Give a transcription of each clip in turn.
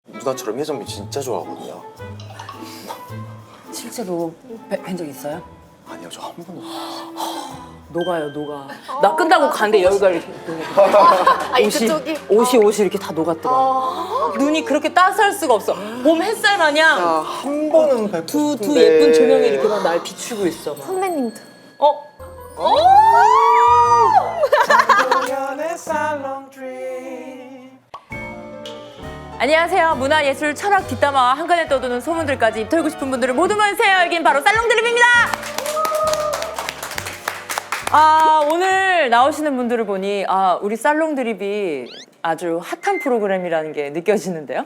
누나처럼 혜정이 진짜 좋아하거든요. 실제로 뵌 적 있어요? 아니요, 저 한 번도. 녹아요, 녹아. 나 끝나고 갔는데 여기가 이렇게 아, 이쪽이? 옷이 이렇게 다 녹았더라. 눈이 그렇게 따스할 수가 없어. 봄 햇살 마냥 한 번은 뵙고 두 싶은데. 예쁜 조명이 이렇게 막 날 비추고 있어. 막. 선배님도. 안녕하세요. 문화예술 철학 뒷담화와 한간에 떠도는 소문들까지 입 털고 싶은 분들을 모두 모으세요. 여긴 바로 살롱드립입니다. 오늘 나오시는 분들을 보니 우리 살롱드립이 아주 핫한 프로그램이라는 게 느껴지는데요.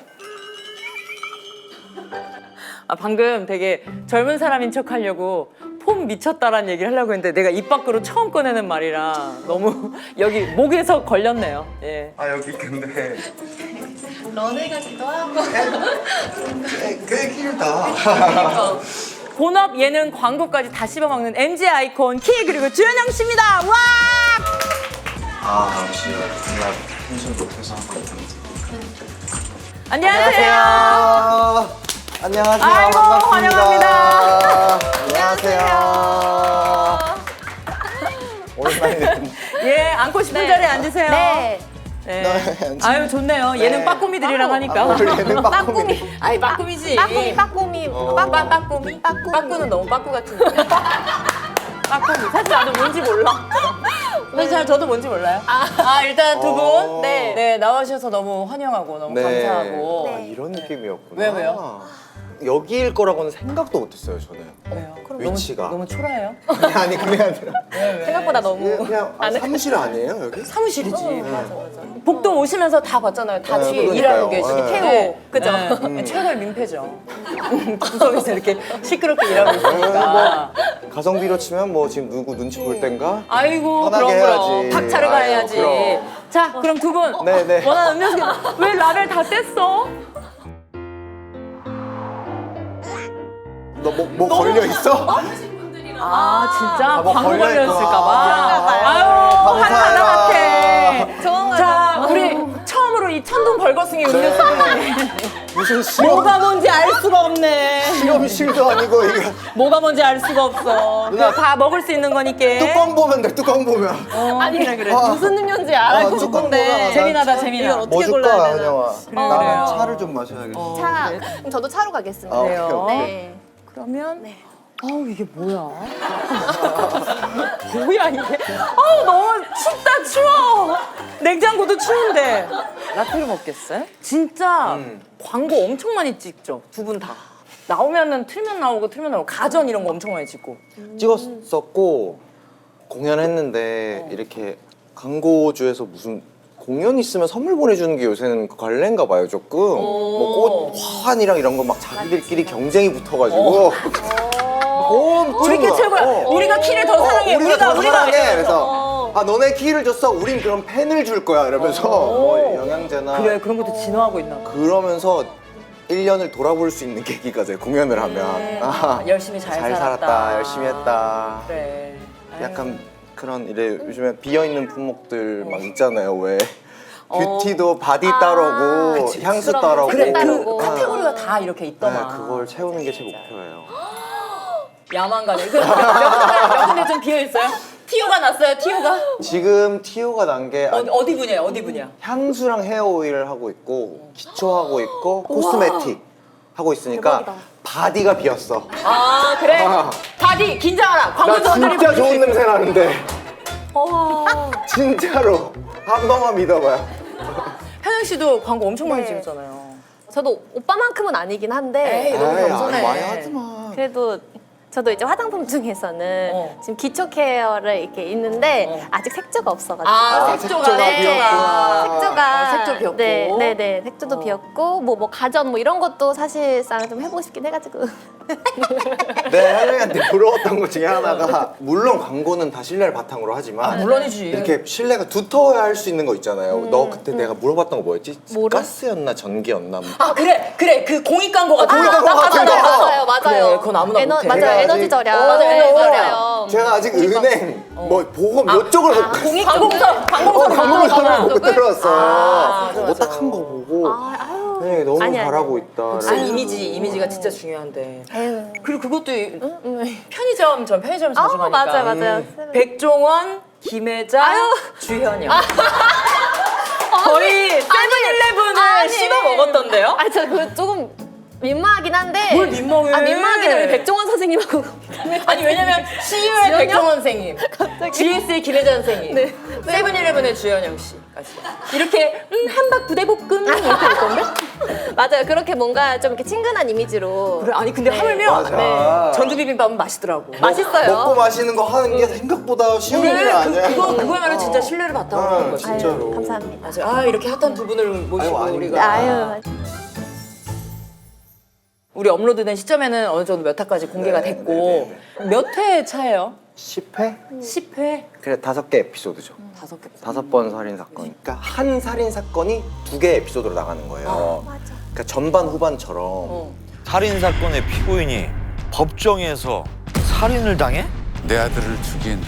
방금 되게 젊은 사람인 척 하려고 폼 미쳤다라는 얘기를 하려고 했는데 내가 입 밖으로 처음 꺼내는 말이라 너무 여기 목에서 걸렸네요. 예. 여기 근데 런웨이 같기도 하고. 꽤 길다. 본업 예능 광고까지 다 씹어먹는 MG 아이콘 키 그리고 주현영 씨입니다. 와! 역시 누나 텐션 높여서 한 거. 안녕하세요. 안녕하세요. 아이고, 반갑습니다. 환영합니다. 안녕하세요. 오랜만이네. 예, 앉고 싶은 자리에 앉으세요. 네. 네. 네. 아유 좋네요. 예능 빠꾸미들이랑 하니까. 예능 빠꾸미. 아이 빠꾸미지. 빠꾸미. 빠꾸미. 빠꾸는 너무 빠꾸 같은데. 빠꾸미. 사실 나도 뭔지 몰라. 사실 저도 뭔지 몰라요. 일단 두 분 네 나와주셔서 너무 환영하고 너무 감사하고. 네. 이런 느낌이었구나. 왜요? 여기일 거라고는 생각도 못했어요, 저는. 왜요? 위치가. 너무 초라해요? 아니 그게 아니라. 생각보다 너무. 그냥 사무실 아니에요, 여기? 사무실이지. 맞아. 복동 오시면서 다 봤잖아요. 다 네, 뒤에 그러니까요. 일하고 계시고. 네. 태호. 그죠? 최고의 민폐죠. 구석에서 이렇게 시끄럽게 일하고 있으니까. 가성비로 치면 뭐 지금 누구 눈치 볼 땐가? 아이고, 편하게 그럼. 해야지. 박차를 아이고, 가야지. 그럼. 자, 그럼 두 분. 네네. 원하는 음료수. 왜 라벨 다 뗐어? 너 뭐 걸려 있어? 진짜? 뭐 광고 걸려 걸려있을까봐. 있구나. 아유, 감사해요. 한가닥해. 좋은 거. 자, 우리 처음으로 이 천둥 벌거숭이 음료수. 무슨 실험, 뭐가 뭔지 알 수가 없네. 실험실도 아니고 이게 뭐가 뭔지 알 수가 없어. 누나, 다 먹을 수 있는 거니까. 뚜껑 보면 돼, 뚜껑 보면. 아니, 그래. 무슨 음료인지 알고 뚜껑 싶은데. 보면 재미나다, 재미나. 이걸 뭐 어떻게 줄까, 골라야 되나? 현영아? 그래요. 나는 차를 좀 마셔야겠어. 차. 그럼 저도 차로 가겠습니다. 오케이, 그래요? 오케이. 네. 그러면 네. 이게 뭐야? 뭐야 이게? 너무 춥다 추워. 냉장고도 추운데. 라떼를 먹겠어요? 진짜 광고 엄청 많이 찍죠. 두 분 다. 나오면은 틀면 나오고 가전 이런 거 엄청 많이 찍고. 찍었었고 공연했는데 이렇게 광고주에서 무슨 공연 있으면 선물 보내주는 게 요새는 관례인가 봐요 조금. 뭐 꽃 화환이랑 이런 거 막 자기들끼리 경쟁이 붙어가지고. 우리께 최고야. 우리가 키를 더 사랑해. 우리가 더 사랑해. 이러면서. 그래서 너네 키를 줬어. 우린 그럼 펜을 줄 거야. 이러면서 뭐 영양제나 그래 그런 것도 진화하고 있나 봐. 그러면서 1년을 돌아볼 수 있는 계기가 돼요. 공연을 하면. 열심히 잘 살았다. 열심히 했다. 그래. 약간 그런 이래 요즘에 비어있는 품목들 막 있잖아요. 왜 뷰티도 바디 따르고 향수 따르고 그래 그 따르고. 카테고리가 다 이렇게 있더만. 그걸 채우는 게 제 목표예요. 야만가네. 몇 군데 좀 비어 있어요? 티오가 났어요. 티오가? 지금 티오가 난 게 어디 분야야? 어디 분야? 향수랑 헤어 오일을 하고 있고 기초하고 있고 코스메틱 하고 있으니까 대박이다. 바디가 비었어. 그래. 아. 바디 긴장하라. 광고 나 진짜 좋은 냄새 나는데 어. 진짜로 한 번만 믿어봐요. 현영 씨도 광고 엄청 많이 네. 찍었잖아요. 저도 오빠만큼은 아니긴 한데. 에이, 너무 아이, 겸손해. 많이 하지 마. 그래도 저도 이제 화장품 중에서는 지금 기초 케어를 이렇게 있는데 아직 색조가 없어가지고. 색조가 색조가 비었구나. 색조가 색조 비었고. 네네네 색조도 비었고 뭐 가전 뭐 이런 것도 사실상 좀 해보고 싶긴 해가지고 내 현영이한테 부러웠던 것 중에 하나가 물론 광고는 다 신뢰를 바탕으로 하지만 물론이지. 이렇게 신뢰가 두터워야 할 수 있는 거 있잖아요. 너 그때 내가 물어봤던 거 뭐였지? 뭐를? 가스였나 전기였나? 아 그래 그 공익 광고가 공익 광고 같은 거. 맞아요. 그래, 그건 아무나 못해. 맞아요. 제가 에너지 아직- 절약. 맞아요, 에너지 절약. 제가 아직 은행 뭐 보험 이쪽을 광고서 못 들어왔어. 아, 뭐 맞아. 딱 한 거 보고 아유. 현영이 너무 아니, 아니. 잘하고 있다. 진짜 이미지가 진짜 중요한데. 에휴. 그리고 그것도 편의점에서 자주 가니까. 맞아요. 백종원, 김혜자, 주현영. 거의 세븐일레븐을 아니. 씹어 먹었던데요? 아, 저 그거 조금 민망하긴 한데. 뭘 민망해? 아, 민망하긴 해. 우리 백종원 선생님하고. 아니 왜냐면 CU의 백종원 선생님, GS의 김혜자 선생님, 네. 세븐일레븐의 주현영 씨까지 이렇게 한박 부대볶음 이렇게 할 건데? 맞아요. 그렇게 뭔가 좀 이렇게 친근한 이미지로. 그래 아니 근데 네. 하물며 맞아. 전두비빔밥은 맛있더라고. 맛있어요. 먹고 마시는 거 하는 게 생각보다 쉬운 일이 아니야. 그거야말로 진짜 신뢰를 바탕으로 하는 거지. 아유, 진짜로. 감사합니다. 맞아. 아 이렇게 핫한 두 분을 모시고 아유, 우리가 아유. 우리 업로드된 시점에는 어느 정도 몇 화까지 공개가 네, 됐고 몇 회 차예요? 10회? 10회? 그래 5개 에피소드죠. 5개. 5번 살인 사건. 그러니까 한 살인 사건이 2개 에피소드로 나가는 거예요. 맞아. 그러니까 전반 후반처럼. 살인 사건의 피고인이 법정에서 살인을 당해? 내 아들을 죽인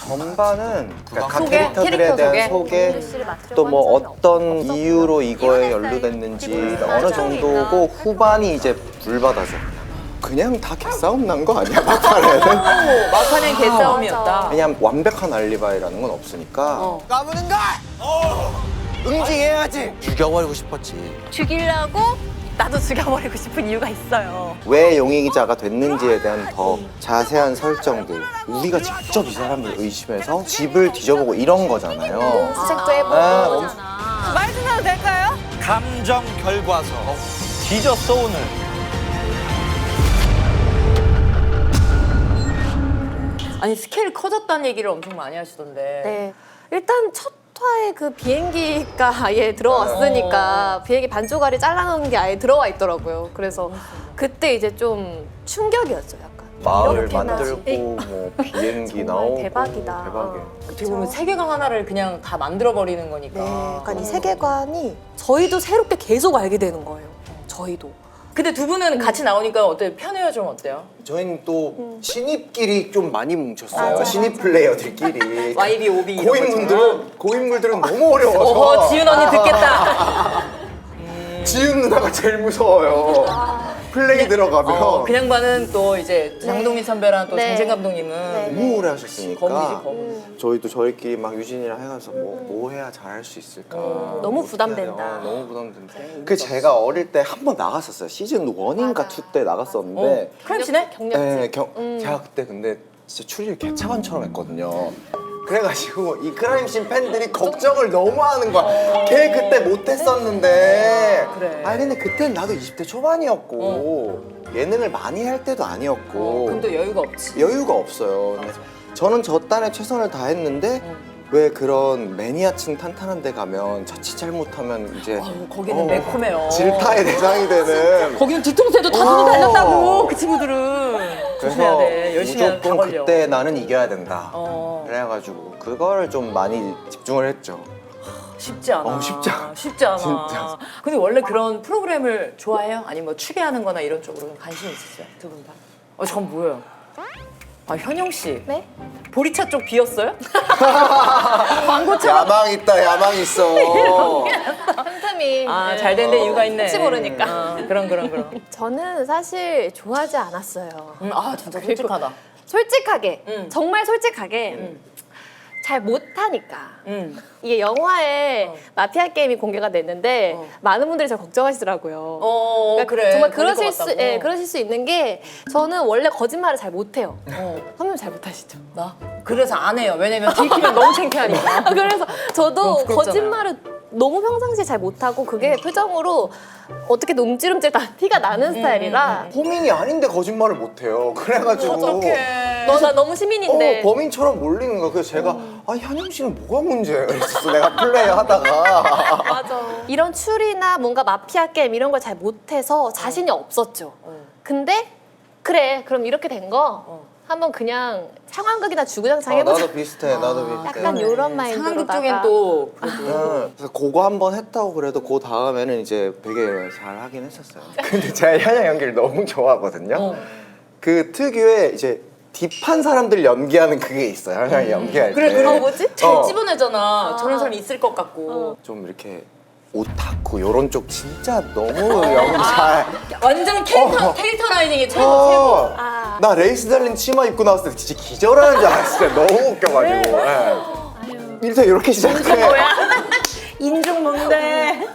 전반은 그러니까 각 소개? 캐릭터들에 캐릭터 대한 소개? 소개, 또 뭐 어떤 이유로 이거에 연루됐는지 어느 정도고 후반이 이제 불바다죠. 그냥 다 개싸움 난 거 아니야 막판에는? 막판엔 개싸움이었다. 왜냐면 완벽한 알리바이라는 건 없으니까 까부는 걸! 응징해야지! 죽여버리고 싶었지. 죽이려고 나도 죽여버리고 싶은 이유가 있어요. 왜 용의자가 됐는지에 대한 더 자세한 설정들, 우리가 직접 이 사람을 의심해서 집을 뒤져보고 이런 거잖아요. 수색도 해보고 아, 그러잖아. 말 좀 해도 될까요? 감정 결과서 뒤졌어 오늘. 아니 스케일 커졌다는 얘기를 엄청 많이 하시던데. 네. 일단 첫 화에 그 비행기가 아예 들어왔으니까 비행기 반쪽알이 잘라놓은 게 아예 들어와 있더라고요. 그래서 그때 이제 좀 충격이었죠, 약간. 마을 이렇게나. 만들고 뭐 비행기 정말 나오고 대박이다. 대박이에요. 어떻게 보면 세계관 하나를 그냥 다 만들어버리는 거니까. 네, 약간 이 세계관이 저희도 새롭게 계속 알게 되는 거예요. 저희도. 근데 두 분은 같이 나오니까 어때요? 편해요? 좀 어때요? 저희는 또 신입끼리 좀 많이 뭉쳤어요. 맞아, 신입 플레이어들끼리. YB, OB 이런 고인물들은 너무 어려워서. 어허 지은 언니 듣겠다. 지은 누나가 제일 무서워요. 플레이 들어가면 그냥 반은 또 이제 장동민 선배랑 또 네. 정재 감독님은 네. 너무 오래 하셨으니까 거물이지 거물. 저희도 저희끼리 막 유진이랑 해가서 뭐 해야 잘할 수 있을까. 너무 어떻게 부담된다. 해야 돼? 너무 부담된다. 그 제가 어릴 때 한 번 나갔었어요. 시즌 1인가 맞아. 2 때 나갔었는데 크런치네? 경력직. 네, 제가 그때 근데 진짜 출연을 개차반처럼 했거든요. 그래가지고 이 크라임씬 팬들이 걱정을 너무 하는 거야. 걔 그때 못했었는데. 그래. 아니 근데 그땐 나도 20대 초반이었고 예능을 많이 할 때도 아니었고 그럼 또 여유가 없지. 여유가 없어요. 근데 저는 저 딴에 최선을 다했는데 왜 그런 매니아층 탄탄한 데 가면 자칫 잘못하면 이제 거기는 매콤해요. 질타의 대상이 되는. 거기는 뒤통수에도 다 손이 달렸다고 그 친구들은. 조심해야 그래서 돼. 열심히 하면 다 무조건 걸려. 그때 나는 이겨야 된다. 어. 그래가지고 그거를 좀 많이 집중을 했죠. 쉽지 않아. 쉽지 않아. 쉽지 않아. 진짜. 근데 원래 그런 프로그램을 좋아해요? 아니면 뭐 취재하는 거나 이런 쪽으로 관심 있으세요? 두 분 다? 전 뭐예요? 아, 현영 씨. 네? 보리차 쪽 비었어요? 광고처럼. 야망 있다, 야망 있어. 틈틈이. 아, 네. 잘 된 데 이유가 있네. 혹시 모르니까. 그럼. 저는 사실 좋아하지 않았어요. 아, 진짜 솔직하다. 솔직하게, 정말 음. 솔직하게 잘 못하니까. 이게 어. 영화에 마피아 게임이 공개가 됐는데 많은 분들이 저 걱정하시더라고요. 그러니까 그래. 정말 그럴 것 그러실 수, 같다고. 예, 그러실 수 있는 게 저는 원래 거짓말을 잘 못해요. 선배님 잘 못하시죠? 나? 그래서 안 해요. 왜냐면 들키면 너무 창피하니까. 그래서 저도 너무 부끄럽잖아요. 거짓말을 너무 평상시에 잘 못하고 그게 표정으로 어떻게 움찔움찔 다 티가 나는 스타일이라 범인이 아닌데 거짓말을 못해요. 그래가지고 나 너무 시민인데 범인처럼 몰리는 거야. 그래서 제가 현영 씨는 뭐가 문제예요? 이랬었어. 내가 플레이 하다가. 맞아. 이런 추리나 뭔가 마피아 게임 이런 걸 잘 못해서 자신이 없었죠. 근데 그래 그럼 이렇게 된 거 한번 그냥 상황극이나 주구장창 아, 해보자. 나도 비슷해. 나도 비슷해. 약간 요런 마인드로다가 상황극 쪽엔 또 그래도 그래서 그거 한번 했다고 그래도 그 다음에는 이제 되게 잘 하긴 했었어요. 근데 제가 현영 연기를 너무 좋아하거든요. 그 특유의 이제 딥한 사람들 연기하는 그게 있어요. 현영이 연기할 때. 그래 그럼 뭐지? 잘 집어내잖아. 저런 사람이 있을 것 같고. 좀 이렇게 오타쿠 요런 쪽 진짜 너무 연기 잘. 완전 캐릭터 라이닝이 최고. 아. 나 레이스 달린 치마 입고 나왔을 때 진짜 기절하는 줄 알았어. 진짜 너무 웃겨가지고. 일단 이렇게 시작해. 인중 뭔데?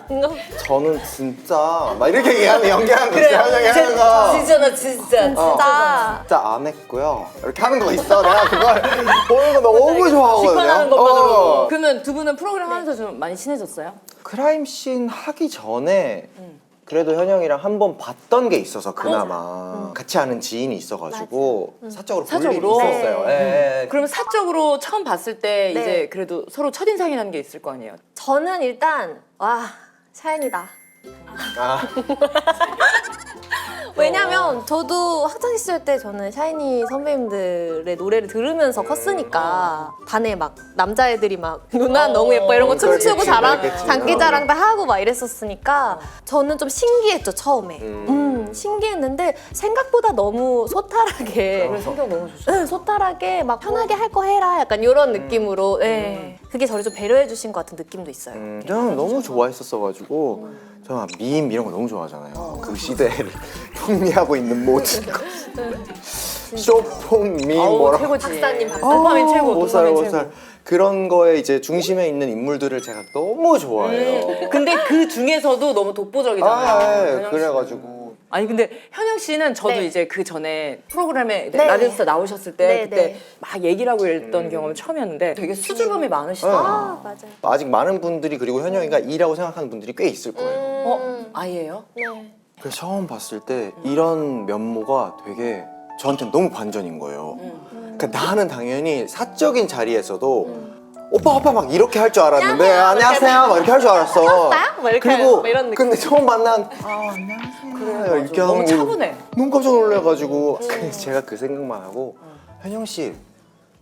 저는 진짜 막 이렇게 얘기하는 연기하는 거 있어요. 현영이 하는 거. 진짜 나 진짜. 진짜 안 했고요. 이렇게 하는 거 있어. 내가 그걸 보는 거 너무 좋아하거든요. 직관하는 것만으로. 어. 그러면 두 분은 프로그램 하면서 좀 많이 친해졌어요? 크라임 씬 하기 전에 그래도 현영이랑 한 번 봤던 게 있어서 그나마 같이 아는 지인이 있어가지고 사적으로 볼 일이 사적으로? 있었어요. 예. 그럼 사적으로 처음 봤을 때 네. 이제 그래도 서로 첫인상이라는 게 있을 거 아니에요? 저는 일단 와 샤이니다. 아, 왜냐면 저도 학창 시절 때 저는 샤이니 선배님들의 노래를 들으면서 컸으니까 반에 막 남자애들이 막 누나 너무 예뻐 이런 거 춤추고 그랬겠지, 자랑 그랬겠지. 장기자랑 다 하고 막 이랬었으니까 저는 좀 신기했죠 처음에. 신기했는데 생각보다 너무 소탈하게 성격 너무 좋죠. 응, 소탈하게 막 편하게 할 거 해라 약간 이런 느낌으로 네. 그게 저를 좀 배려해 주신 것 같은 느낌도 있어요. 저는 너무 좋아했었어가지고 저는 밈 이런 거 너무 좋아하잖아요. 그 시대를 풍미하고 있는 모든 것. 쇼폼 밈 뭐라. 최고지. 박사님, 도파민 최고. 못살 도파민 못살. 그런 거에 이제 중심에 있는 인물들을 제가 너무 좋아해요. 근데 그 중에서도 너무 독보적이잖아요. 아, 예. 현영 씨는. 그래가지고. 아니 근데 현영 씨는 저도 네. 이제 그 전에 프로그램에 네. 라디오스타 나오셨을 때 네, 그때 네. 막 얘기를 하고 이랬던 경험이 처음이었는데 되게 수줍음이 많으시더라고요. 아 맞아요. 아직 많은 분들이 그리고 현영이가 이라고 생각하는 분들이 꽤 있을 거예요. 아이예요? 네. 그래서 처음 봤을 때 이런 면모가 되게 저한테는 너무 반전인 거예요. 그러니까 나는 당연히 사적인 자리에서도 오빠 막 이렇게 할 줄 알았는데 안녕하세요 막 이렇게 할 줄 알았어. 막 이렇게 그리고 막 이런 느낌. 근데 처음 만난 안녕하세요 그래 이렇게 너무 하는 거 차분해. 너무 깜짝 놀래가지고 그래서 제가 그 생각만 하고 현영 씨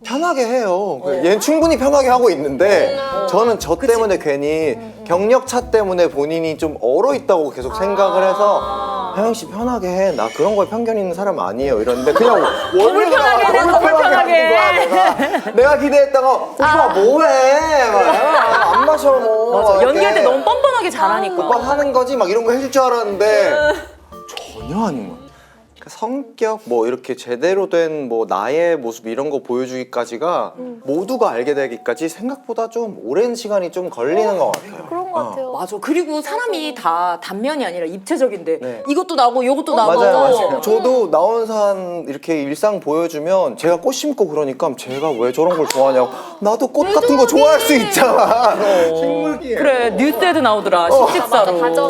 편하게 해요. 얘는 충분히 편하게 하고 있는데 저는 저 때문에 괜히 경력차 때문에 본인이 좀 얼어 있다고 계속 생각을 해서 현영 씨 편하게 해. 나 그런 거에 편견 있는 사람 아니에요. 이러는데 그냥 원래 편하게 해, 너무 너무 편하게 편하게. 하는 거야. 내가 기대했다가 오빠 뭐해? 막, 안 마셔 뭐. 맞아. 이렇게. 연기할 때 너무 뻔뻔하게 잘하니까. 오빠 하는 거지 막 이런 거 해줄 줄 알았는데 전혀 아닌 거야. 그러니까 성격 뭐 이렇게 제대로 된 뭐 나의 모습 이런 거 보여주기까지가 모두가 알게 되기까지 생각보다 좀 오랜 시간이 좀 걸리는 것 같아요. 그런 것 같아요. 맞아. 그리고 사람이 다 단면이 아니라 입체적인데 네. 이것도 나고 이것도 나고. 맞아요. 저도 나온 산 이렇게 일상 보여주면 제가 꽃 심고 그러니까 제가 왜 저런 걸 좋아하냐고 나도 꽃 같은 거 좋아할 수 있잖아. 식물기에. 그래 뉴스에도 나오더라. 식집사로. 맞아,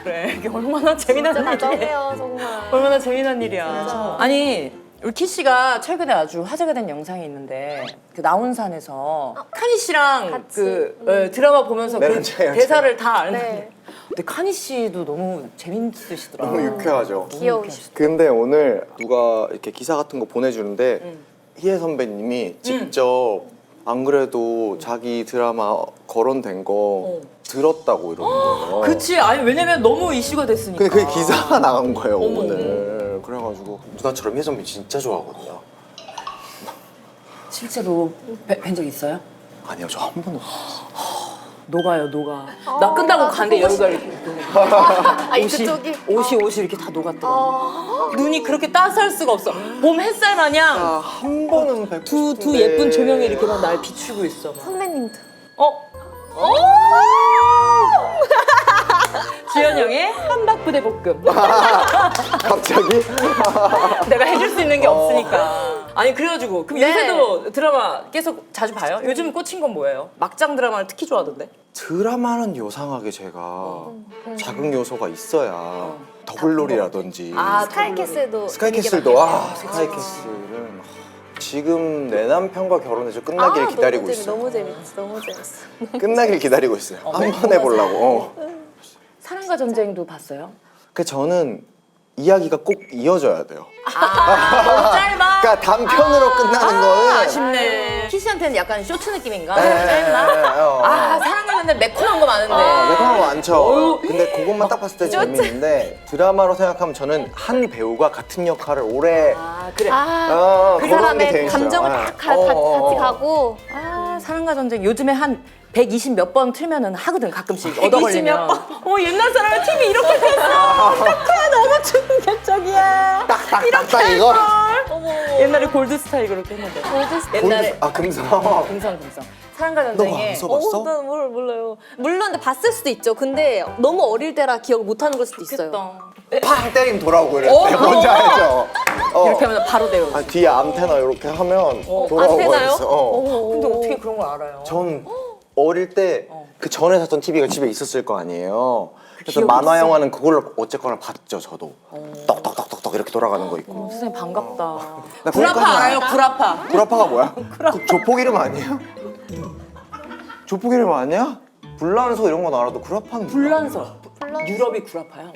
그래 이게 얼마나 재미난 진짜 일이야. 다정해요 정말. 얼마나 재미난 일이야. 아니 우리 키 씨가 최근에 아주 화제가 된 영상이 있는데 그 나온산에서 카니 씨랑 같이. 그 드라마 보면서 그 맞아요. 대사를 다 아는데 네. 근데 카니 씨도 너무 재밌으시더라. 너무 유쾌하죠. 귀여우시. 근데 오늘 누가 이렇게 기사 같은 거 보내주는데 희애 선배님이 직접 안 그래도 자기 드라마 거론된 거 들었다고 이러는 거예요. 그치. 아니 왜냐면 너무 이슈가 됐으니까. 근데 그게 기사가 나간 거예요 어머. 오늘. 그래가지고 누나처럼 희애 선배 진짜 좋아하거든요. 실제로 뵌 적 있어요? 아니요 저 한 번도 없어요. 녹아요 녹아. 나 끝나고 나 갔는데 보고 여기가 이렇게 녹아. 아 이쪽이. 옷이 이렇게 다 녹았더라고. 눈이 그렇게 따스할 수가 없어. 봄 햇살 마냥 한 번은 뵙고 두 싶은데. 예쁜 조명이 이렇게 막 날 비추고 있어. 막. 선배님도. 주현영의 한박부대 볶음. 갑자기? 내가 해줄 수 있는 게 없으니까. 아니 그래가지고 그럼 네. 요새도 드라마 계속 자주 봐요? 요즘 꽂힌 건 뭐예요? 막장 드라마를 특히 좋아하던데? 드라마는 요상하게 제가 자극 요소가 있어야 더글로리라든지 스카이캐슬도. 스카이캐슬도 와 스카이캐슬은 지금 내 남편과 결혼해서 끝나길 기다리고 있어요. 너무 재밌어. 너무 재밌어. 끝나길 기다리고 있어요. 한 번 해보려고. 사랑과 전쟁도 봤어요? 그 저는 이야기가 꼭 이어져야 돼요. 너무 짧아. 그러니까 단편으로 끝나는 거는 아쉽네. 키씨한테는 약간 쇼츠 느낌인가? 네, 짧나? 사랑하는데 매콤한 거 많은데. 매콤한 거 많죠. 근데 그것만 딱 봤을 때 재밌는데 드라마로 생각하면 저는 한 배우가 같은 역할을 오래 그래. 그 그런 게 사람의 재밌어요. 감정을 네. 딱 같이 가고. 사랑과 전쟁 요즘에 한 120 몇 번 틀면은 하거든 가끔씩 120 얻어 걸리면. 몇 옛날 사람의 팀이 이렇게 됐어. 어떡해 너무 충격적이야. 딱딱딱딱 이거. 옛날에 골드스타일 그렇게 했는데. 옛날에 금성. 금성. 사랑과 너가 전쟁에 안 써봤어? 난 몰라요. 물론 근데 봤을 수도 있죠. 근데 너무 어릴 때라 기억을 못하는 걸 수도 있어요. 팡 때리면 돌아오고 이랬대. 뭔지 알죠? 이렇게 하면 바로 돼요. 뒤에 암테나 이렇게 하면 돌아오고 암테나요? 있어. 근데 어떻게 그런 걸 알아요? 전 어릴 때 그 전에 샀던 TV가 집에 있었을 거 아니에요. 그래서 기억이 만화 있어? 영화는 그걸로 어쨌거나 봤죠, 저도. 떡떡떡떡떡 이렇게 돌아가는 거 있고. 선생님 반갑다. 나 구라파 거기까지는 알아요? 구라파. 구라파가 뭐야? 그 조폭 이름 아니에요? 조폭 이름 아니야? 불란서 이런 건 알아도 구라파는 뭐야? 불란서. 유럽이 구라파야?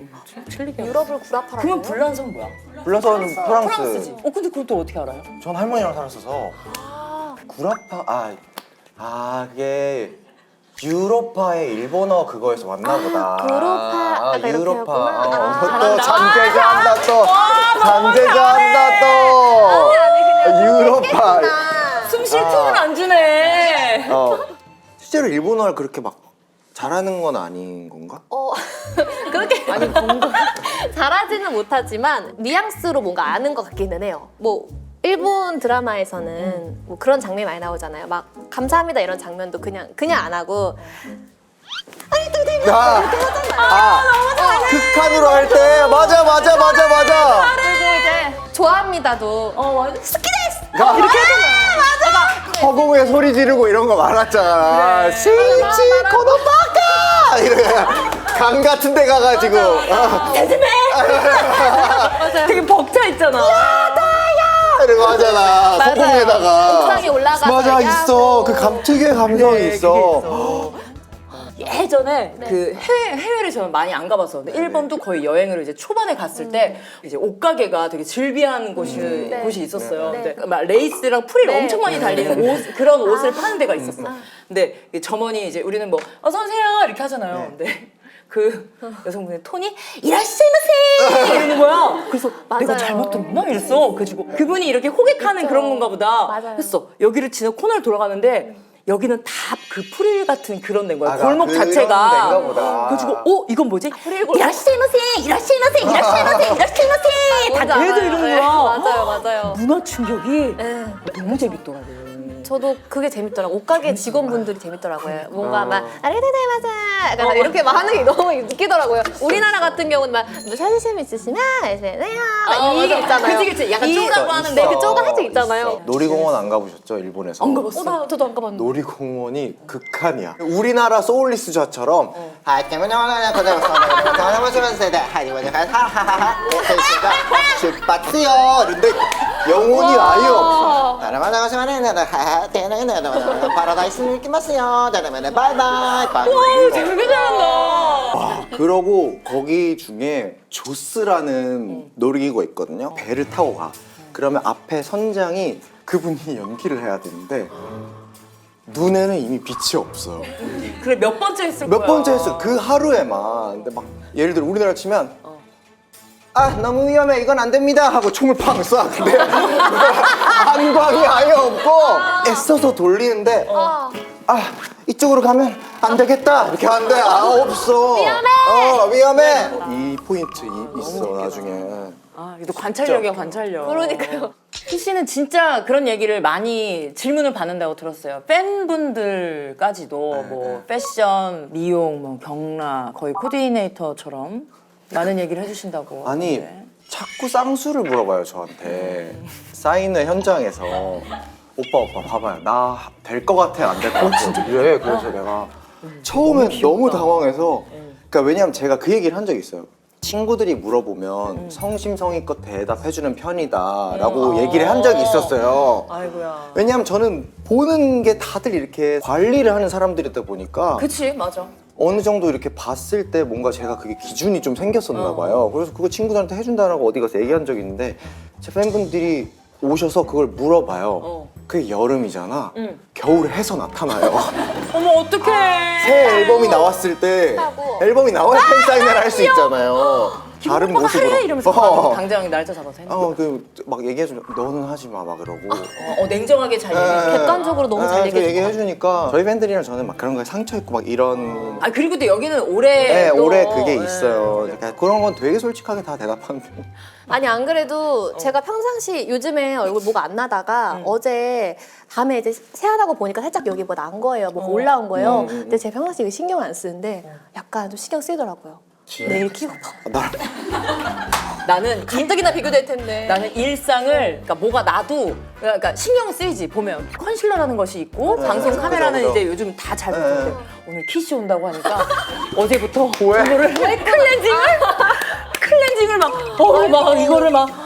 틀리게. 유럽을 구라파라고. 그러면 불란서는 뭐야? 불란서는 프랑스. 프랑스지. 근데 그걸 또 어떻게 알아요? 전 할머니랑 살았어서 구라파 그게 유로파의 일본어 그거에서 왔나 보다. 구로파. 약간 이렇게 했구나. 또 잔재주한다 또. 잔재주한다 또. 유로파. 숨 쉴 틈을 안 주네. 실제로 일본어를 그렇게 막 잘하는 건 아닌 건가? 그렇게 잘하지는 못하지만 뉘앙스로 뭔가 아는 것 같기는 해요. 뭐 일본 드라마에서는 뭐 그런 장면이 많이 나오잖아요. 막 감사합니다 이런 장면도 그냥 안 하고 극한으로 할 때 맞아. 그리고 이제 좋아합니다도 스키데스 이렇게 하잖아요. 허공에 소리 지르고 이런 거 많았잖아. 스위치 코노바카 이래. 강 같은 데 가가지고 되게 벅차 있잖아. 이러고 하잖아. 맞아요. 허공에다가 옥상에 올라가서 맞아 야구. 있어. 그 특유의 감성이 그게 있어. 예전에 그 해외를 저는 많이 안 가봐서 근데 일본도 거의 여행을 이제 초반에 갔을 때 이제 옷가게가 되게 즐비한 곳이 있었어요. 근데 막 레이스랑 프릴 엄청 많이 달리는 그런 옷을 파는 데가 있었어. 근데 이 점원이 이제 우리는 뭐 어서 오세요 이렇게 하잖아요. 근데 그 여성분의 톤이 이라시마세 이러는 거야. 그래서 내가 맞아요. 잘못 들었나 이랬어. 그래가지고 그분이 이렇게 호객하는 그런 건가 보다 맞아요. 했어. 여기를 지나 코너를 돌아가는데 여기는 다 그 프릴 같은 그런 데인 거야. 골목 그런 자체가. 데인가 보다. 그래가지고 이건 뭐지? 이라시마세 다 대해서 이러는 거야. 맞아요. 문화 충격이 네. 너무 재밌더라고요. 저도 그게 재밌더라고요. 옷가게 직원분들이 재밌더라고요. 뭔가 막 아리가타이마스 약간 이렇게 막 하는 게 너무 웃기더라고요. 우리나라 같은 경우는 막 사진 있으시면 이게 있잖아요. 그치. 약간 이- 쪼가고 하는데. 네, 그 쪼가 살짝 있잖아요. 놀이공원 안 가보셨죠? 일본에서? 안 가봤어. 저도 안 가봤는데. 놀이공원이 극한이야. 우리나라 소울리스저처럼 출발해요. 이런데 영혼이 아예 없어. 파라다이스는 있겠어요. 바이바이. 되게 잘한다. 그러고 거기 중에 조스라는 놀이기구가 있거든요. 배를 타고 가. 그러면 앞에 선장이 그분이 연기를 해야 되는데 눈에는 이미 빛이 없어요. 그래 몇 번째 했을 거야. 몇 번째 했어요. 그 하루에만. 근데 막 예를 들어 우리나라 치면 너무 위험해 이건 안 됩니다 하고 총을 팡 쏴. 근데 안광이 아예 없고 애써서 돌리는데 이쪽으로 가면 안 되겠다 이렇게 하는데 없어. 위험해. 이 포인트 있어 나중에. 이거 관찰력이야 관찰력. 그러니까요. 희 씨는 진짜 그런 얘기를 많이 질문을 받는다고 들었어요. 팬분들까지도 뭐 패션, 미용, 뭐 경라 거의 코디네이터처럼 많은 얘기를 해주신다고. 아니 하는데. 자꾸 쌍수를 물어봐요 저한테. 사인회 현장에서 오빠 봐봐요 나 될 것 같아 안 될 것 같아. 진짜 그래. 그래서 내가 처음엔 너무 당황해서 그러니까 왜냐면 제가 그 얘기를 한 적이 있어요. 친구들이 물어보면 성심성의껏 대답해주는 편이다라고 얘기를 한 적이 있었어요. 아이고야. 왜냐면 저는 보는 게 다들 이렇게 관리를 하는 사람들이다 보니까 그치 맞아. 어느 정도 이렇게 봤을 때 뭔가 제가 그게 기준이 좀 생겼었나 봐요. 그래서 그거 친구들한테 해준다라고 어디 가서 얘기한 적이 있는데 제 팬분들이 오셔서 그걸 물어봐요. 그게 여름이잖아. 겨울에 해서 나타나요. 어머 어떡해. 새 앨범이 나왔을 때 하고. 앨범이 나와야 팬사인회를 할 수 있잖아요. 다른 오빠가 모습으로. 할래? 이러면서 당장 날짜 잡아서 했는데. 그막 얘기해주면 너는 하지 마 막 이러고. 냉정하게 잘 얘기해. 객관적으로 너무 잘 얘기해 얘기해주니까 저희 팬들이랑 저는 막 그런 거에 상처 있고 막 이런. 아 그리고 또 여기는 올해 네, 또, 올해 그게 있어요. 그러니까 그런 건 되게 솔직하게 다 대답하는 편. 아니 안 그래도 제가 평상시 요즘에 얼굴 뭐가 안 나다가 어제 밤에 이제 세안하고 보니까 살짝 여기 뭐 난 거예요. 뭐가 올라온 거예요. 근데 제가 평상시 이거 신경 안 쓰는데 약간 좀 신경 쓰이더라고요. 내일 키고 봐. 나는 가뜩이나 비교될 텐데. 나는 일상을 그러니까 뭐가 나도 그러니까 신경 쓰이지 보면 컨실러라는 것이 있고 방송 카메라는 그죠. 이제 요즘 다 잘 붙는데 오늘 키씨 온다고 하니까 어제부터 왜? 이거를 클렌징을 막 이거를 막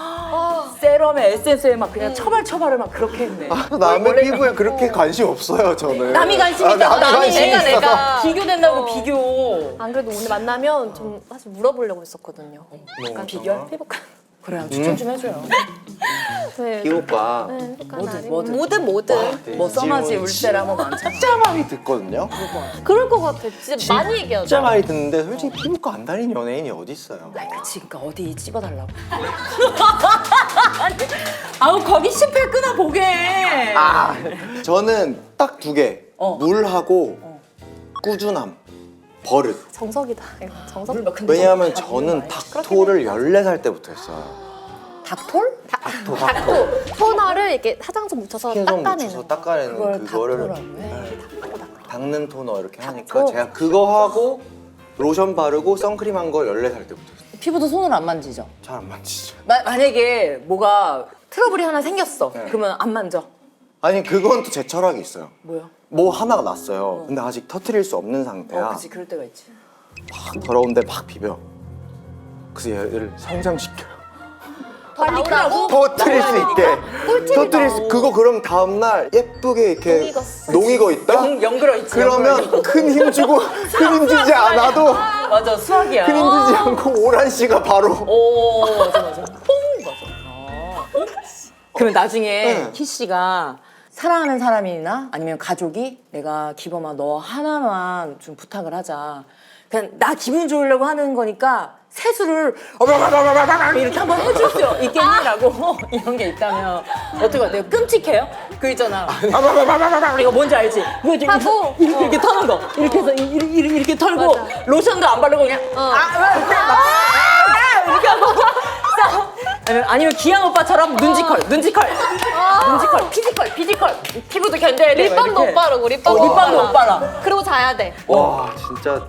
세럼에 에센스에 막 그냥 처발을 막 그렇게 했네. 남의 피부에 그렇게 관심 없어요 저는. 남이 관심 있다고 남이 관심이 내가 있어서. 비교된다고 비교. 안 그래도 오늘 만나면 좀 사실 물어보려고 했었거든요. 약간 비결? 피부과. 그래 추천 좀 해줘요. 네. 피부과 뭐든 뭐 써마지 울세라 뭐 많잖아. 진짜 많이 듣거든요. 그럴 것 같아. 진짜 많이 얘기하죠. 진짜 많이 듣는데 솔직히 피부과 안 다니는 연예인이 어디 있어요? 그치, 그러니까 어디 찍어달라고. 아우 거기 10회 끊어보게. 저는 딱 두 개. 어. 물하고 꾸준함, 버릇. 정석이다. 이거 정석. 근데 왜냐하면 좀 저는 닥토를 14살 때부터 했어요. 닥톨? 닥토. 토너를 이렇게 화장솜 묻혀서 흰손 닦아내는 묻혀서 거. 닦아내는 그거를 닥토라고 해. 네, 닦는 토너 이렇게 하니까 닥토? 제가 그거 하고 로션 바르고 선크림 한 걸 14살 때부터 했어요. 피부도 손을 안 만지죠? 잘 안 만지죠. 만약에 뭐가 트러블이 하나 생겼어. 네. 그러면 안 만져. 아니 그건 또 제 철학이 있어요. 뭐야? 뭐 하나가 났어요. 근데 아직 터트릴 수 없는 상태야. 그치 그럴 때가 있지. 막 더러운데 막 비벼. 그래서 얘를 성장시켜요. 빨리 크라고? 터트릴 수 있게. 터트릴 수. 그거 그럼 다음 날 예쁘게 이렇게 농익어 있다. 영글어 있지. 그러면 큰 힘 주고 큰 힘 주지 않아도 맞아 수학이야. 큰 힘 주지 않고 오란 씨가 바로. 오 맞아. 맞아. 그러면 나중에 네. 키씨가 사랑하는 사람이나 아니면 가족이 내가 기범아 너 하나만 좀 부탁을 하자. 그냥 나 기분 좋으려고 하는 거니까 세수를 이렇게 한번 해줄 수 있겠니라고 이런 게 있다면 어떻게 같아요? 끔찍해요? 그 있잖아. 이거 뭔지 알지? 하고, 이렇게 터는 거. 이렇게 해서 이렇게 털고 맞아. 로션도 안 바르고 그냥 이렇게 하고 아니면 기한 오빠처럼 눈지컬, 피지컬, 피부도 견뎌야 돼. 립밤도 이렇게. 못 바르고 립밤도 립밤도 못 발라. 그리고 자야 돼. 와 진짜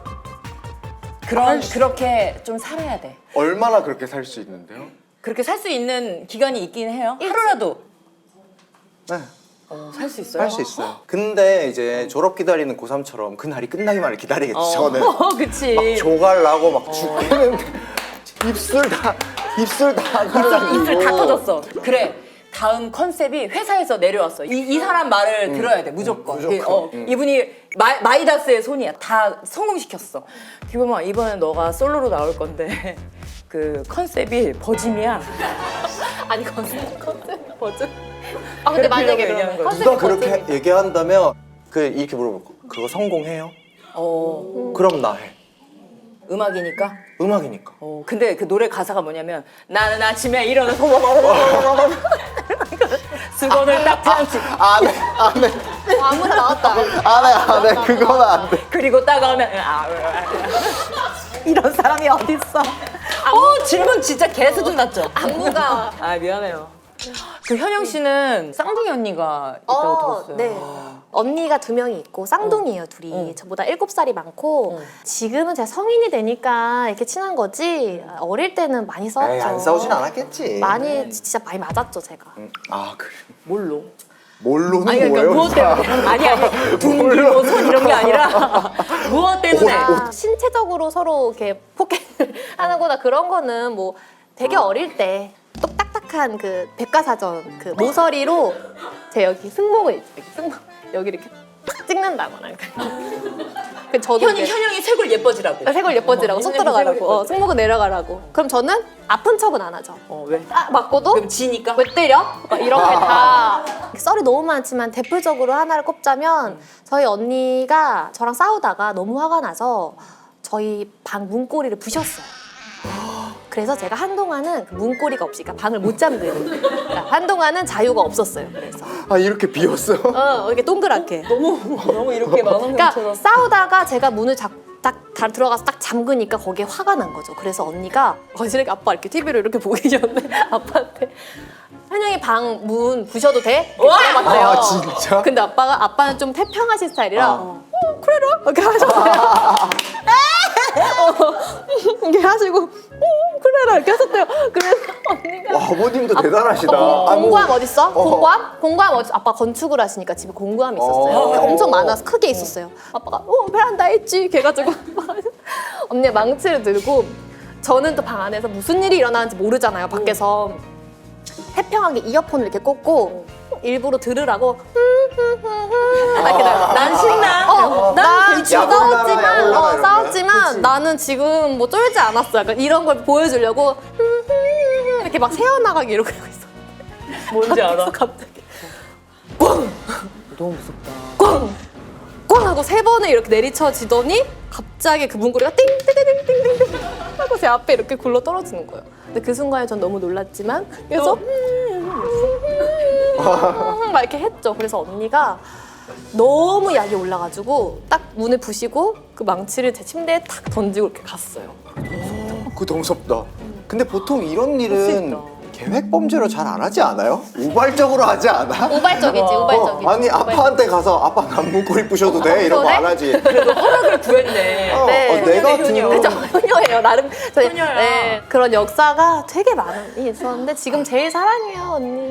그렇게 좀 살아야 돼. 얼마나 그렇게 살 수 있는데요? 그렇게 살 수 있는 기간이 있긴 해요. 하루라도 네. 살 수 있어요. 할 수 있어요. 근데 이제 졸업 기다리는 고3처럼 그 날이 끝나기만을 기다리겠지 저는. 그치. 막 조갈 나고 막 죽겠는데 입술 다 갈라지고. 입술 다 터졌어. 그래. 다음 컨셉이 회사에서 내려왔어. 이 사람 말을 들어야 돼 무조건. 무조건. 이분이 마이다스의 손이야. 다 성공시켰어. 기범아 이번에 너가 솔로로 나올 건데 그 컨셉이 버짐이야. 아니 컨셉 버즈. 아 근데 그래, 만약에 그러려고 얘기하는 그러면 거지. 누가 컨셉이 그렇게 버즈. 얘기한다면 이렇게 물어볼 거. 그거 성공해요? 그럼 나 해. 음악이니까. 음악이니까. 근데 그 노래 가사가 뭐냐면 나는 아침에 일어나서 수건을 닦지 않지. 안 해. 아무나 나왔다. 안 해. 그건 안 돼. 그리고 따가우면 이런 사람이 어딨어. 질문 진짜 개 수준 났죠? 안무가 미안해요. 그 현영 씨는 쌍둥이 언니가 있다고 들었어요. 네. 언니가 2명이 있고 쌍둥이에요 둘이. 저보다 7살이 많고 지금은 제가 성인이 되니까 이렇게 친한 거지 어릴 때는 많이 싸웠죠. 에이, 안 싸우진 않았겠지. 많이 진짜 많이 맞았죠 제가. 아 그래. 뭘로? 뭘로는 아니 그러니까 뭐예요? 무엇 때문에? 아니 둥기 뭐손 이런 게 아니라 무엇 때문에? 신체적으로 서로 이렇게 폭행을 하는 거나 그런 거는 뭐 되게 어릴 때 똑딱딱한 그 백과사전 그 모서리로 제 여기 승모근 있죠. 여기 이렇게 탁 찍는다거나 저도 현영이 쇄골 예뻐지라고. 색을 예뻐지라고 속 들어가라고 예뻐지라고. 승모근 내려가라고. 그럼 저는 아픈 척은 안 하죠. 왜? 딱 맞고도 그럼 지니까? 왜 때려? 막 이런 게 다 썰이 너무 많지만 대표적으로 하나를 꼽자면 저희 언니가 저랑 싸우다가 너무 화가 나서 저희 방 문고리를 부셨어요. 그래서 제가 한동안은 그 문고리가 없으니까 방을 못 잠그는. 그러니까 한동안은 자유가 없었어요. 그래서 아 이렇게 비었어? 이렇게 동그랗게. 너무 이렇게 많은 그러니까 싸우다가 제가 문을 딱 들어가서 딱 잠그니까 거기에 화가 난 거죠. 그래서 언니가 거실에 아빠 이렇게 TV를 이렇게 보고 계셨는데 아빠한테 현영이 방 문 부셔도 돼? 이렇게 물어봤대요. 아, 진짜? 근데 아빠는 좀 태평하신 스타일이라 그래라 이렇게 하셨어요. 이렇게 하시고 그래라 이렇게 하셨대요. 그래서 언니가 와, 아버님도 대단하시다. 공구함 어딨어? 어. 공구함 어딨어? 아빠 건축을 하시니까 집에 공구함이 있었어요. 엄청 많아서 크게 있었어요. 아빠가 베란다에 있지. 걔가지고 언니가 망치를 들고 저는 또 방 안에서 무슨 일이 일어나는지 모르잖아요. 밖에서 태평하게 이어폰을 이렇게 꽂고 일부러 들으라고 이렇게 난 신나. 난 야골라라, 야골라라 싸웠지만 나는 지금 뭐 쫄지 않았어. 약간 이런 걸 보여주려고 이렇게 막 새어나가게 이러고 있어. 뭔지 알아? 갑자기 너무 무섭다. 꽝 하고 3번을 이렇게 내리쳐지더니 갑자기 그 문고리가 띵띵띵띵띵띵 하고 제 앞에 이렇게 굴러 떨어지는 거예요. 근데 그 순간에 전 너무 놀랐지만 그래서 막 이렇게 했죠. 그래서 언니가 너무 약이 올라가지고 딱 문을 부시고 그 망치를 제 침대에 탁 던지고 이렇게 갔어요. 그거 너무 무섭다. 근데 보통 이런 일은 계획 범죄로 잘 안 하지 않아요? 우발적으로 하지 않아? 우발적이지, 우발적이지. 아니 아빠한테 가서 아빠 난 문고리 부셔도 돼? 이런 거 그래? 안 하지. 그래도 허락을 구했네. 네. 내가 효녀네, 들은 효녀. 그죠? 효녀예요. 나름 저희 효녀야. 네, 그런 역사가 되게 많이 있었는데 지금 제일 사랑해요, 언니.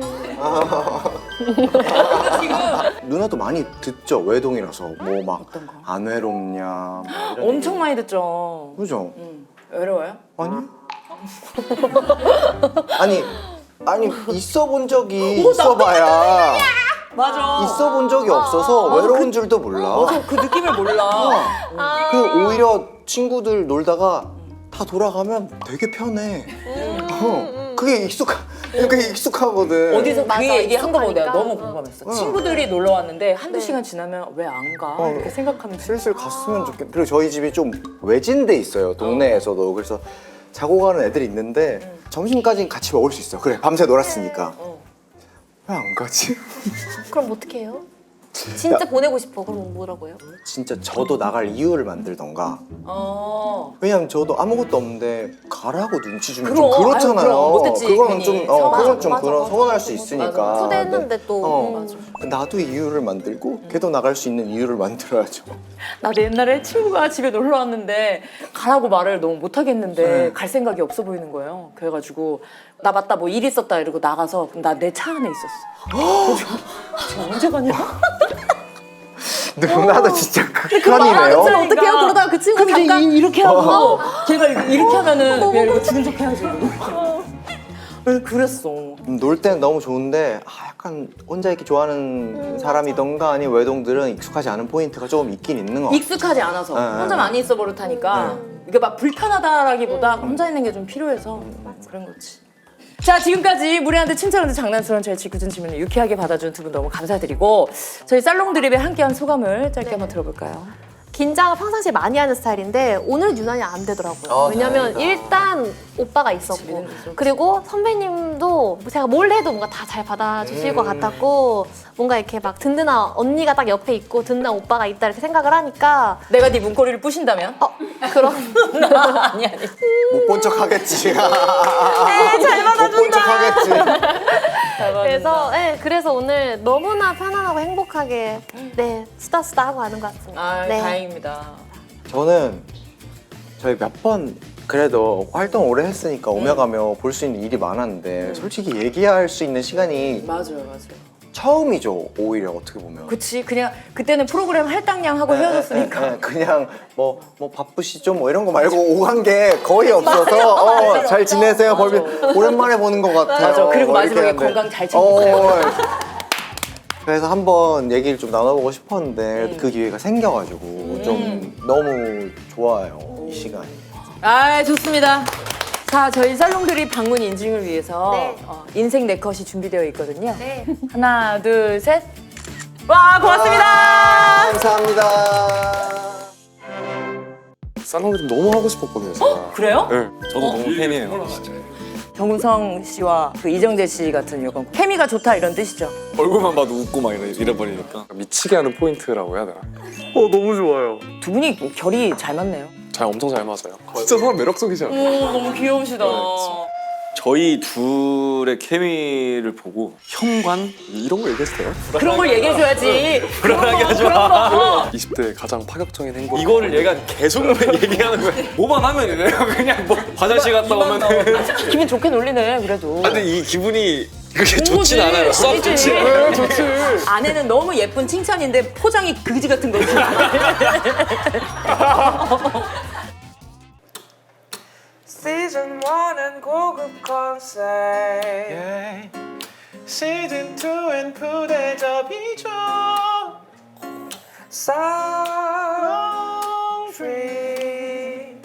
누나도 많이 듣죠. 외동이라서 뭐 막 어떤 거? 안 외롭냐 뭐 이런 엄청 얘기. 많이 듣죠. 그죠? 외로워요? 아니? 아니 있어 본 적이 오, 있어봐야 맞아. 있어 본 적이 없어서 외로운 줄도 몰라. 맞아, 그 느낌을 몰라. 그 오히려 친구들 놀다가 다 돌아가면 되게 편해. 그게 익숙하거든. 어디서 맞아, 그 얘기 한 거 보고 내가 익숙하니까. 너무 궁금했어. 친구들이 놀러 왔는데 한두 시간 지나면 왜 안 가? 이렇게 생각하면 슬슬 갔으면 좋겠. 그리고 저희 집이 좀 외진데 있어요. 동네에서도. 그래서 자고 가는 애들이 있는데 점심까지는 같이 먹을 수 있어. 그래 밤새 놀았으니까. 왜 안 가지? 그럼 어떻게 해요? 진짜 보내고 싶어. 그럼 뭐라고요? 진짜 저도 나갈 이유를 만들던가. 어. 왜냐면 저도 아무것도 없는데 가라고 눈치 주면 그럼, 좀 그렇잖아요. 아유, 그럼 못했지, 그거는 괜히. 좀 그건 좀 맞아, 그런 맞아. 서운할 수 있으니까. 초대했는데 또. 맞아. 나도 이유를 만들고 걔도 나갈 수 있는 이유를 만들어야죠. 나도 옛날에 친구가 집에 놀러 왔는데 가라고 말을 너무 못 하겠는데 갈 생각이 없어 보이는 거예요. 그래가지고 나 맞다 뭐 일 있었다 이러고 나가서 나 내 차 안에 있었어. 저 언제 가냐? 누나도 진짜 그럼 극한이네요. 어떡해요? 그러다가 그 친구 그럼 이제 잠깐 이렇게 하고 걔가 이렇게 하면은 그냥 이거 주는 척 해야지. 그랬어. 놀 때는 너무 좋은데 약간 혼자 있기 좋아하는 사람이던가 아니면 외동들은 익숙하지 않은 포인트가 조금 있긴 있는 것 같아요. 익숙하지 않아서 네. 혼자 많이 있어 버릇하니까 이게 막 불편하다라기보다 혼자 있는 게 좀 필요해서 그런 거지. 자, 지금까지 무례한데 친절한데 장난스러운 저의 짓궂은 질문을 유쾌하게 받아준 두 분 너무 감사드리고 저희 살롱 드립에 함께한 소감을 짧게 한번 들어볼까요? 긴장을 평상시에 많이 하는 스타일인데 오늘 유난히 안 되더라고요. 왜냐면 다행이다. 일단 오빠가 있었고 그리고 선배님도 제가 뭘 해도 뭔가 다 잘 받아주실 것 같았고 뭔가 이렇게 막 든든한 언니가 딱 옆에 있고 든든한 오빠가 있다 이렇게 생각을 하니까 내가 네 문고리를 부신다면? 그럼 아니. 못 본 척 하겠지. 잘 못 본 척 하겠지. 그래서 그래서 오늘 너무나 편안하고 행복하게 수다 하고 가는 것 같습니다. 아, 네. 다행입니다. 저는 저희 몇 번 그래도 활동 오래 했으니까 오며 가며 볼 수 있는 일이 많았는데 솔직히 얘기할 수 있는 시간이 맞아요. 처음이죠. 오히려 어떻게 보면. 그치, 그냥 그때는 프로그램 할당량 하고 헤어졌으니까. 그냥 뭐 바쁘시죠 뭐 이런 거 말고 오간 게 거의 없어서 잘 지내세요. 벌비 오랜만에 보는 것 같아요. 맞아. 그리고 뭐 이렇게 마지막에 하는데. 건강 잘 챙기세요. 그래서 한번 얘기를 좀 나눠보고 싶었는데 그 기회가 생겨가지고 좀 너무 좋아요, 이 시간이. 아, 좋습니다. 자, 저희 살롱들이 방문 인증을 위해서 네. 인생 네컷이 준비되어 있거든요. 네. 하나, 둘, 셋. 와, 고맙습니다. 감사합니다. 살롱드림 너무 하고 싶었거든요. 제가. 그래요? 네, 저도 너무 팬이에요. 정우성 씨와 그 이정재 씨 같은 약간 케미가 좋다 이런 뜻이죠. 얼굴만 봐도 웃고 막 이래버리니까 미치게 하는 포인트라고 해야 되나? 너무 좋아요. 두 분이 결이 잘 맞네요. 엄청 잘 맞아요. 진짜 서로 매력적이지 않아요? 너무 귀여우시다. 저희 둘의 케미를 보고 현관 이런 거 얘기해도 돼요? 그런 걸 얘기해줘야지. 불안하게 하지 마. 20대 가장 파격적인 행복. 이거를 얘가 계속 얘기하는 거야. 뭐만 하면 이래요. 그냥 뭐 화장실 갔다 오면. 기분 좋게 놀리네, 그래도. 근데 이 기분이 그렇게 좋은 좋진 거지. 않아요. 썩 아니지. 좋지 않아요. 좋지. 아내는 너무 예쁜 칭찬인데 포장이 그지 같은 거지. 시즌 1은 고급 컨셉 시즌 2엔 부대접이죠 살롱 프리